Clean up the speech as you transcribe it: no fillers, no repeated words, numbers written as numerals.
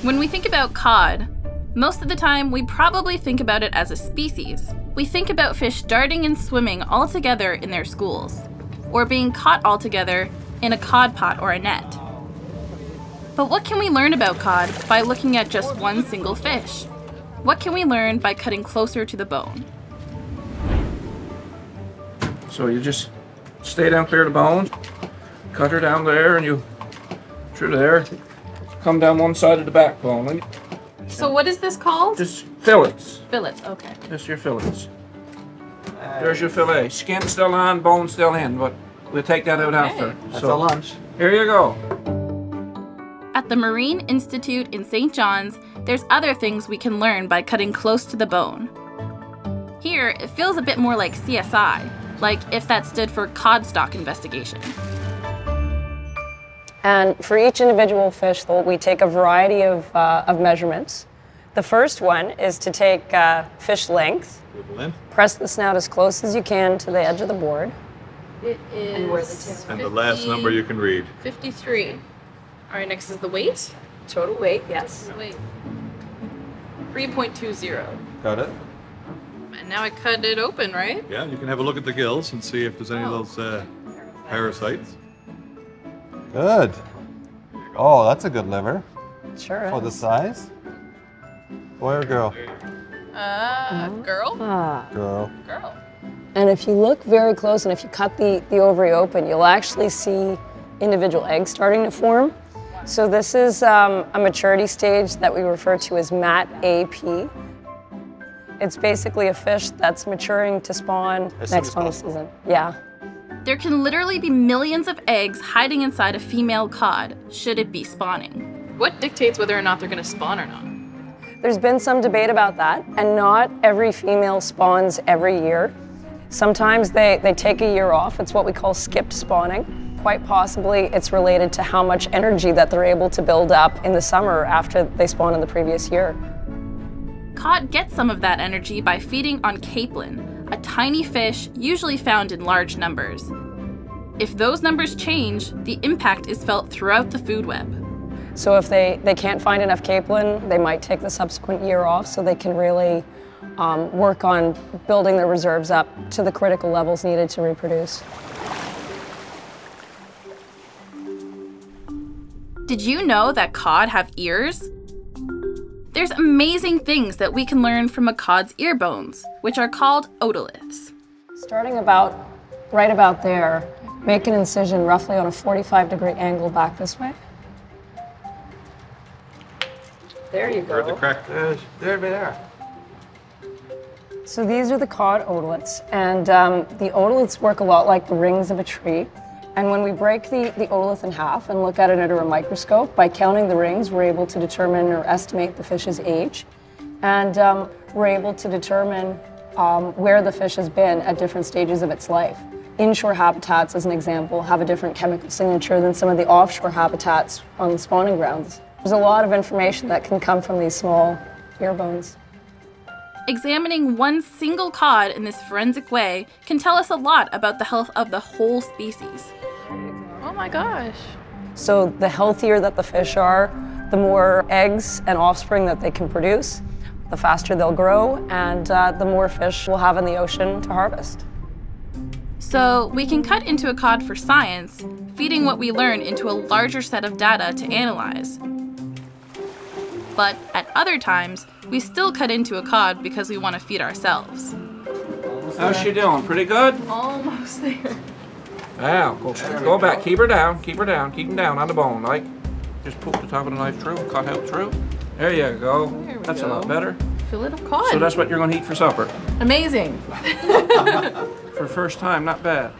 When we think about cod, most of the time we probably think about it as a species. We think about fish darting and swimming all together in their schools, or being caught all together in a cod pot or a net. But what can we learn about cod by looking at just one single fish? What can we learn by cutting closer to the bone? So you just stay down clear of the bone, cut her down there, and you through there, come down one side of the backbone. So what is this called? Just fillets. Fillets, okay. Just your fillets. There's your fillet. Skin still on, bone still in, but we'll take that out after. That's a lunch. Here you go. At the Marine Institute in St. John's, there's other things we can learn by cutting close to the bone. Here, it feels a bit more like CSI, like if that stood for Cod Stock Investigation. And for each individual fish, though, we take a variety of measurements. The first one is to take fish length, press the snout as close as you can to the edge of the board. It is and the last number you can read. 53. All right, next is the weight. Total weight, yes. Weight. 3.20. Got it? And now I cut it open, right? Yeah, you can have a look at the gills and see if there's any of those parasites. Good. Oh, that's a good liver. Sure is. For the size? Boy or girl? Girl? Girl. Girl. And if you look very close and if you cut the ovary open, you'll actually see individual eggs starting to form. So this is a maturity stage that we refer to as MAT-AP. It's basically a fish that's maturing to spawn next spawning season. Yeah. There can literally be millions of eggs hiding inside a female cod, should it be spawning. What dictates whether or not they're going to spawn or not? There's been some debate about that, and not every female spawns every year. Sometimes they take a year off. It's what we call skipped spawning. Quite possibly it's related to how much energy that they're able to build up in the summer after they spawn in the previous year. Cod get some of that energy by feeding on capelin, a tiny fish usually found in large numbers. If those numbers change, the impact is felt throughout the food web. So if they can't find enough capelin, they might take the subsequent year off so they can really work on building their reserves up to the critical levels needed to reproduce. Did you know that cod have ears? There's amazing things that we can learn from a cod's ear bones, which are called otoliths. Starting right about there, make an incision roughly on a 45-degree angle back this way. There you go. Heard the crack. There. So these are the cod otoliths, and the otoliths work a lot like the rings of a tree. And when we break the otolith in half and look at it under a microscope, by counting the rings, we're able to determine or estimate the fish's age. And we're able to determine where the fish has been at different stages of its life. Inshore habitats, as an example, have a different chemical signature than some of the offshore habitats on the spawning grounds. There's a lot of information that can come from these small ear bones. Examining one single cod in this forensic way can tell us a lot about the health of the whole species. Oh my gosh. So the healthier that the fish are, the more eggs and offspring that they can produce, the faster they'll grow, and the more fish we'll have in the ocean to harvest. So we can cut into a cod for science, feeding what we learn into a larger set of data to analyze. But at other times, we still cut into a cod because we want to feed ourselves. How's she doing? Pretty good? Almost there. Wow, go back, keep her down, keep them down on the bone, like. Just poke the top of the knife through, cut out through. There you go. That's a lot better. Fillet of cod. So that's what you're going to eat for supper. Amazing. For first time, not bad.